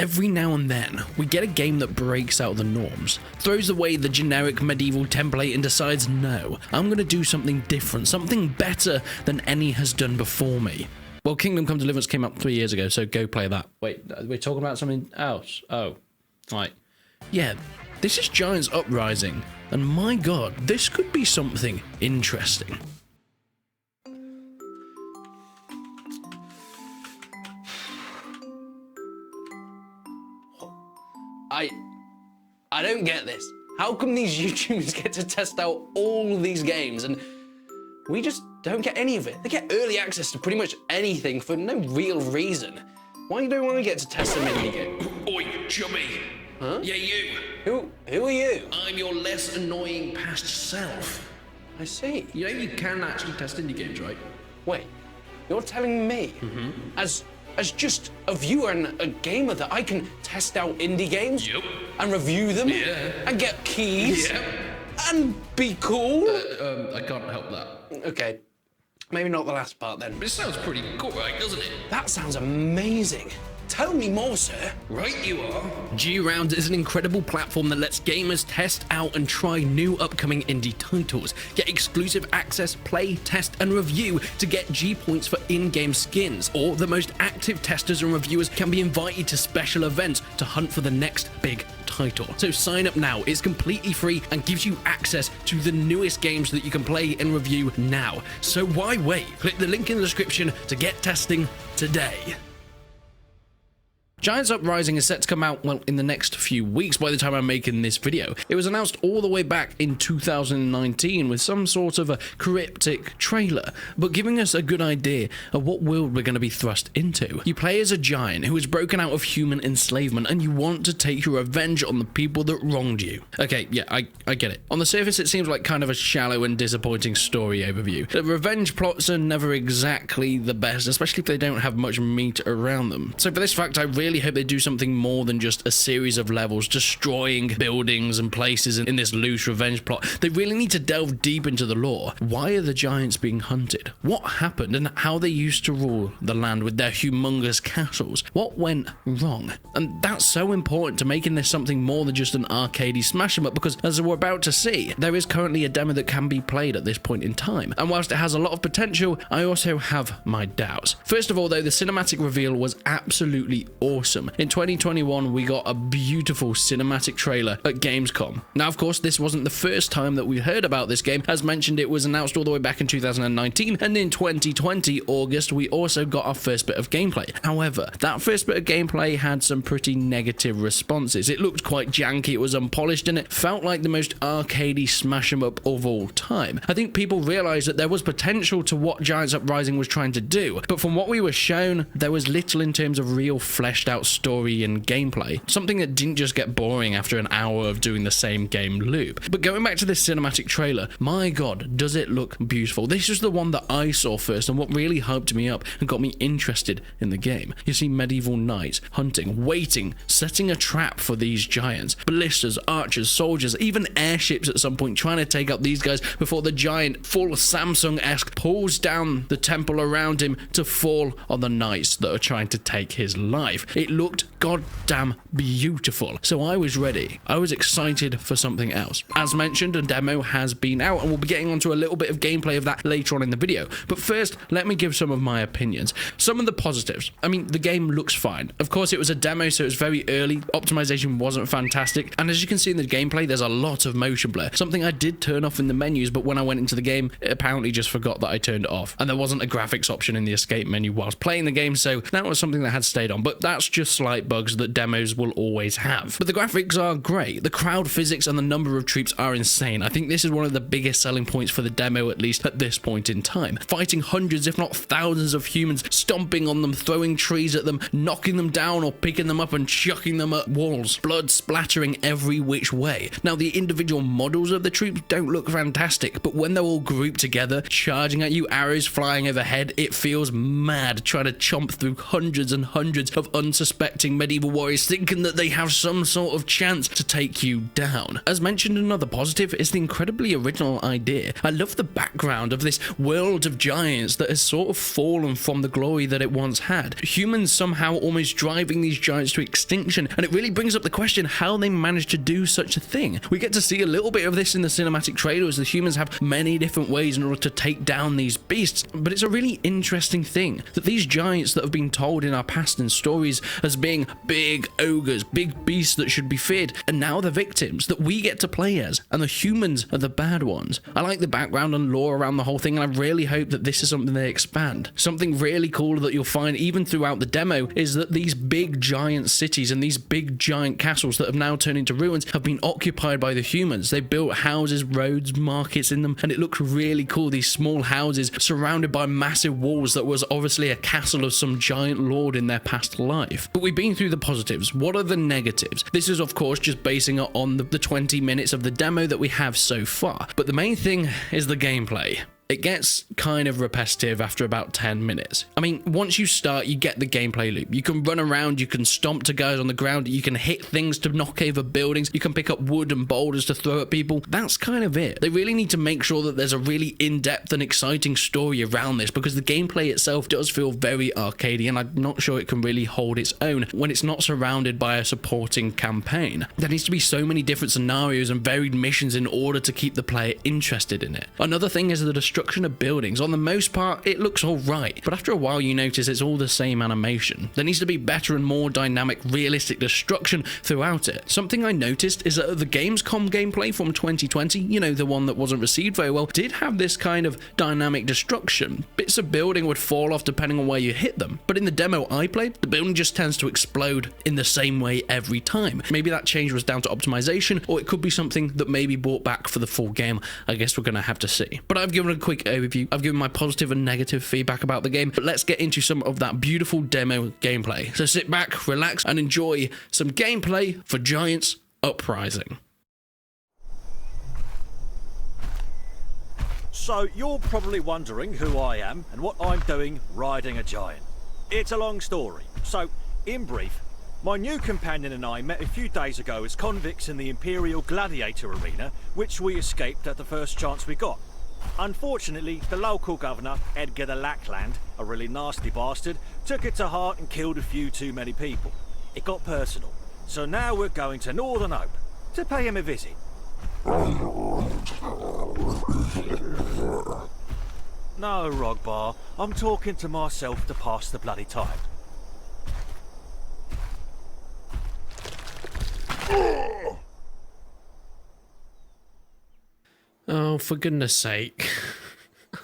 Every now and then, we get a game that breaks out of the norms, throws away the generic medieval template and decides, no, I'm going to do something different, something better than any has done before me. Well, Kingdom Come Deliverance came out 3 years ago, so go play that. Wait, we're talking about something else? Oh, right. Yeah, this is Giants Uprising, and my god, this could be something interesting. I don't get this. How come these YouTubers get to test out all these games and we just don't get any of it? They get early access to pretty much anything for no real reason. Why don't we get to test some indie game? Oi, chubby. Huh? Yeah, you. Who are you? I'm your less annoying past self. I see. You know you can actually test indie games, right? Wait, you're telling me, as just a viewer and a gamer, that I can test out indie games? Yep. And review them? Yeah. And get keys? Yep. And be cool? I can't help that. Okay, maybe not the last part then. But it sounds pretty cool, right, doesn't it? That sounds amazing. Tell me more, sir. Right you are. G-Rounds is an incredible platform that lets gamers test out and try new upcoming indie titles, get exclusive access, play, test, and review to get G-points for in-game skins, or the most active testers and reviewers can be invited to special events to hunt for the next big title. So sign up now, it's completely free and gives you access to the newest games that you can play and review now. So why wait? Click the link in the description to get testing today. Giants Uprising is set to come out, well, in the next few weeks by the time I'm making this video. It was announced all the way back in 2019 with some sort of a cryptic trailer, but giving us a good idea of what world we're going to be thrust into. You play as a giant who is broken out of human enslavement and you want to take your revenge on the people that wronged you. Okay, yeah, I get it. On the surface, it seems like kind of a shallow and disappointing story overview. The revenge plots are never exactly the best, especially if they don't have much meat around them. So for this fact, I really hope they do something more than just a series of levels destroying buildings and places in this loose revenge plot. They really need to delve deep into the lore. Why are the giants being hunted? What happened and how they used to rule the land with their humongous castles? What went wrong? And that's so important to making this something more than just an arcadey smash 'em up, because as we're about to see, there is currently a demo that can be played at this point in time. And whilst it has a lot of potential, I also have my doubts. First of all though, the cinematic reveal was absolutely awesome. In 2021, we got a beautiful cinematic trailer at Gamescom. Now, of course, this wasn't the first time that we heard about this game. As mentioned, it was announced all the way back in 2019, and in 2020, August, we also got our first bit of gameplay. However, that first bit of gameplay had some pretty negative responses. It looked quite janky, it was unpolished, and it felt like the most arcadey smash 'em up of all time. I think people realized that there was potential to what Giants Uprising was trying to do, but from what we were shown, there was little in terms of real fleshed out story and gameplay, something that didn't just get boring after an hour of doing the same game loop. But going back to this cinematic trailer, my god, does it look beautiful. This is the one that I saw first and what really hyped me up and got me interested in the game. You see medieval knights hunting, waiting, setting a trap for these giants, ballistas, archers, soldiers, even airships at some point trying to take out these guys before the giant, full Samsung-esque, pulls down the temple around him to fall on the knights that are trying to take his life. It looked goddamn beautiful. So I was ready. I was excited for something else. As mentioned, a demo has been out and we'll be getting onto a little bit of gameplay of that later on in the video. But first, let me give some of my opinions. Some of the positives. I mean, the game looks fine. Of course, it was a demo, so it was very early. Optimization wasn't fantastic. And as you can see in the gameplay, there's a lot of motion blur. Something I did turn off in the menus, but when I went into the game, it apparently just forgot that I turned it off. And there wasn't a graphics option in the escape menu whilst playing the game, so that was something that had stayed on. But that's just slight bugs that demos will always have. But the graphics are great. The crowd physics and the number of troops are insane. I think this is one of the biggest selling points for the demo, at least at this point in time. Fighting hundreds, if not thousands of humans, stomping on them, throwing trees at them, knocking them down or picking them up and chucking them at walls. Blood splattering every which way. Now, the individual models of the troops don't look fantastic, but when they're all grouped together, charging at you, arrows flying overhead, it feels mad trying to chomp through hundreds and hundreds of unsuspecting medieval warriors thinking that they have some sort of chance to take you down. As mentioned, another positive is the incredibly original idea. I love the background of this world of giants that has sort of fallen from the glory that it once had. Humans somehow almost driving these giants to extinction, and it really brings up the question how they managed to do such a thing. We get to see a little bit of this in the cinematic trailer as the humans have many different ways in order to take down these beasts, but it's a really interesting thing that these giants that have been told in our past and stories as being big ogres, big beasts that should be feared, and now the victims that we get to play as, and the humans are the bad ones. I like the background and lore around the whole thing, and I really hope that this is something they expand. Something really cool that you'll find even throughout the demo is that these big giant cities and these big giant castles that have now turned into ruins have been occupied by the humans. They built houses, roads, markets in them, and it looks really cool. These small houses surrounded by massive walls that was obviously a castle of some giant lord in their past life. But we've been through the positives. What are the negatives? This is of course just basing it on the 20 minutes of the demo that we have so far. But the main thing is the gameplay. It gets kind of repetitive after about 10 minutes. I mean, once you start, you get the gameplay loop. You can run around, you can stomp to guys on the ground, you can hit things to knock over buildings, you can pick up wood and boulders to throw at people. That's kind of it. They really need to make sure that there's a really in-depth and exciting story around this, because the gameplay itself does feel very arcadey, and I'm not sure it can really hold its own when it's not surrounded by a supporting campaign. There needs to be so many different scenarios and varied missions in order to keep the player interested in it. Another thing is the destruction of buildings. On the most part, it looks alright, but after a while you notice it's all the same animation. There needs to be better and more dynamic, realistic destruction throughout it. Something I noticed is that the Gamescom gameplay from 2020, you know, the one that wasn't received very well, did have this kind of dynamic destruction. Bits of building would fall off depending on where you hit them, but in the demo I played, the building just tends to explode in the same way every time. Maybe that change was down to optimization, or it could be something that may be brought back for the full game. I guess we're gonna have to see. But I've given a quick overview. I've given my positive and negative feedback about the game, but let's get into some of that beautiful demo gameplay. So sit back, relax, and enjoy some gameplay for Giants Uprising. So you're probably wondering who I am and what I'm doing riding a giant. It's a long story. So, in brief, my new companion and I met a few days ago as convicts in the Imperial Gladiator Arena, which we escaped at the first chance we got. Unfortunately, the local governor, Edgar the Lackland, a really nasty bastard, took it to heart and killed a few too many people. It got personal. So now we're going to Northern Hope to pay him a visit. No, Rogbar, I'm talking to myself to pass the bloody time. Oh, for goodness sake.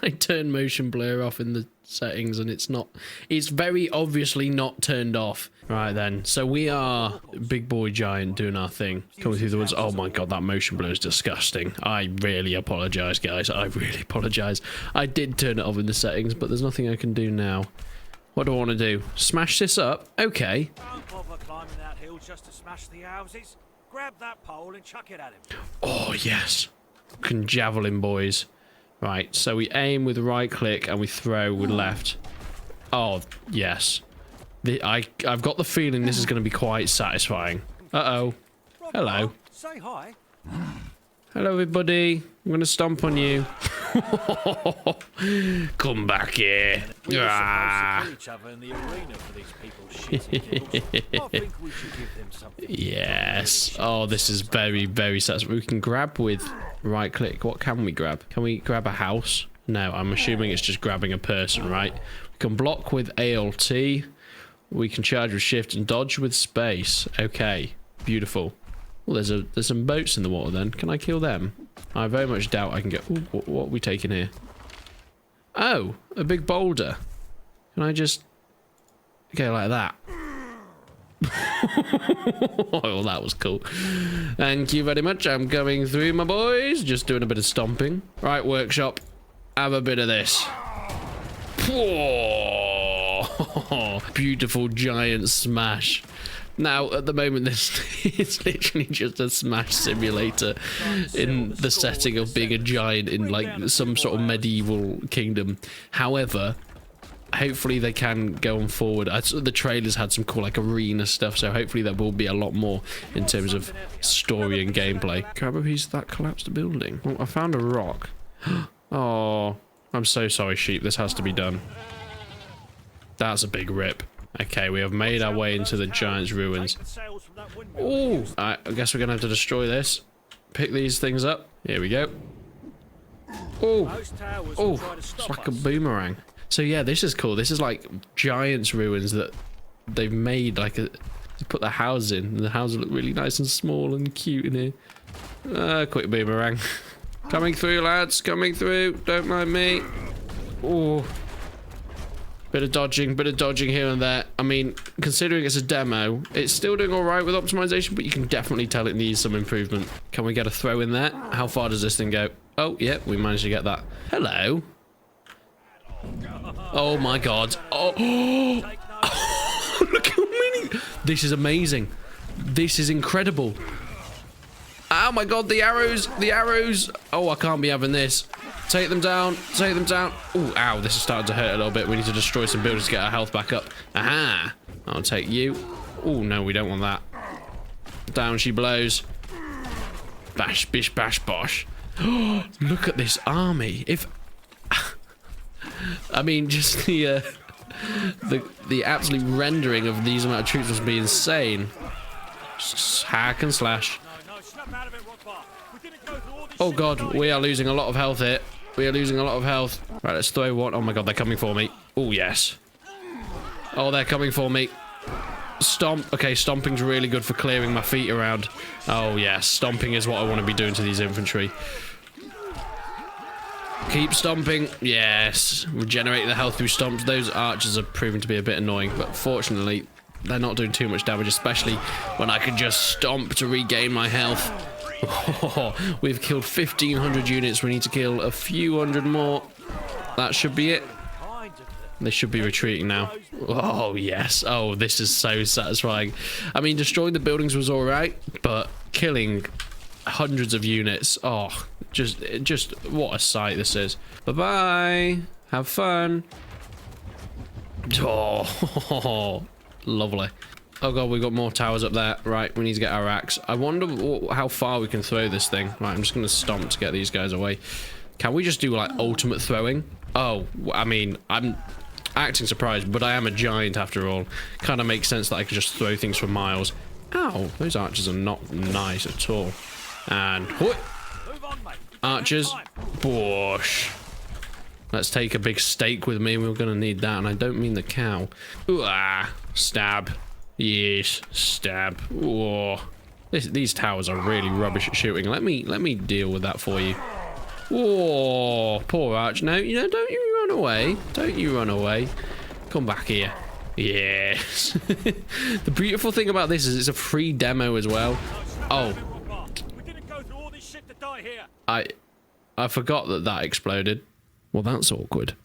I turned motion blur off in the settings and it's very obviously not turned off. Right then, so we are big boy giant doing our thing. Coming through the woods. Oh my god, that motion blur is disgusting. I really apologise, guys. I really apologise. I did turn it off in the settings, but there's nothing I can do now. What do I want to do? Smash this up? Okay. Don't bother climbing that hill just to smash the houses. Grab that pole and chuck it at him. Oh, yes. Can javelin, boys. Right, so we aim with right click and we throw with left. Oh, yes. I've got the feeling this is going to be quite satisfying. Uh-oh. Hello. Say hi. Hello, everybody. I'm going to stomp on you. Come back here. We were supposed to kill each other in the arena for these people's shitty kills. I think we should give them something. Yes. Oh, this is very, very satisfying. We can grab with right click. What can we grab? Can we grab a house? No, I'm assuming it's just grabbing a person, right? We can block with ALT. We can charge with shift and dodge with space. Okay. Beautiful. Well, there's some boats in the water then. Can I kill them? I very much doubt I can get... Ooh, what are we taking here? Oh, a big boulder. Can I just... go like that? Oh, that was cool. Thank you very much. I'm going through, my boys. Just doing a bit of stomping. Right, workshop. Have a bit of this. Whoa. Beautiful giant smash. Now, at the moment, this is literally just a Smash simulator in the setting of being a giant in, like, some sort of medieval kingdom. However, hopefully they can go on forward. The trailers had some cool like arena stuff, so hopefully there will be a lot more in terms of story and gameplay. Grab a piece of that collapsed building. Oh, I found a rock. Oh, I'm so sorry, sheep. This has to be done. That's a big rip. Okay, we have made our way into the giant's ruins. Oh, I guess we're gonna have to destroy this. Pick these things up. Here we go. Oh, oh, it's like a boomerang. So yeah, this is cool. This is like giant's ruins that they've made like a, to put the house in. And the houses look really nice and small and cute in here. Quick boomerang. Coming through, lads. Coming through. Don't mind me. Oh. Bit of dodging here and there. I mean, considering it's a demo, it's still doing all right with optimization, but you can definitely tell it needs some improvement. Can we get a throw in there? How far does this thing go? Oh, yeah, we managed to get that. Hello. Oh my god. Oh, oh. Look how many. This is amazing. This is incredible. Oh my god, the arrows, the arrows. Oh, I can't be having this. Take them down, take them down. Oh, ow, this is starting to hurt a little bit. We need to destroy some buildings to get our health back up. Aha, I'll take you. Oh, no, we don't want that. Down she blows. Bash, bish, bash, bosh. Look at this army. If... I mean, just the absolute rendering of these amount of troops must be insane. Hack and slash. Oh god, we are losing a lot of health here. We are losing a lot of health. Right, let's throw one. Oh my god, they're coming for me. Oh, yes. Oh, they're coming for me. Stomp. Okay, stomping's really good for clearing my feet around. Oh, yes. Stomping is what I want to be doing to these infantry. Keep stomping. Yes. Regenerate the health through stomps. Those archers are proving to be a bit annoying, but fortunately, they're not doing too much damage, especially when I can just stomp to regain my health. Oh, we've killed 1,500 units. We need to kill a few hundred more. That should be it. They should be retreating now. Oh, yes. Oh, this is so satisfying. I mean, destroying the buildings was all right, but killing hundreds of units. Oh, just what a sight this is. Bye-bye. Have fun. Oh, lovely. Oh god, we've got more towers up there. Right, we need to get our axe. I wonder how far we can throw this thing. Right, I'm just going to stomp to get these guys away. Can we just do, like, ultimate throwing? Oh, I mean, I'm acting surprised, but I am a giant after all. Kind of makes sense that I can just throw things for miles. Ow, those archers are not nice at all. And, whoop. Archers. Boosh. Let's take a big stake with me. We're going to need that, and I don't mean the cow. Ooh, ah, stab. Yes, stab. Whoa. These towers are really rubbish at shooting. Let me deal with that for you. Whoa, poor arch. No, you know, don't you run away. Don't you run away. Come back here. Yes. The beautiful thing about this is it's a free demo as well. Oh. I forgot that exploded. Well, that's awkward.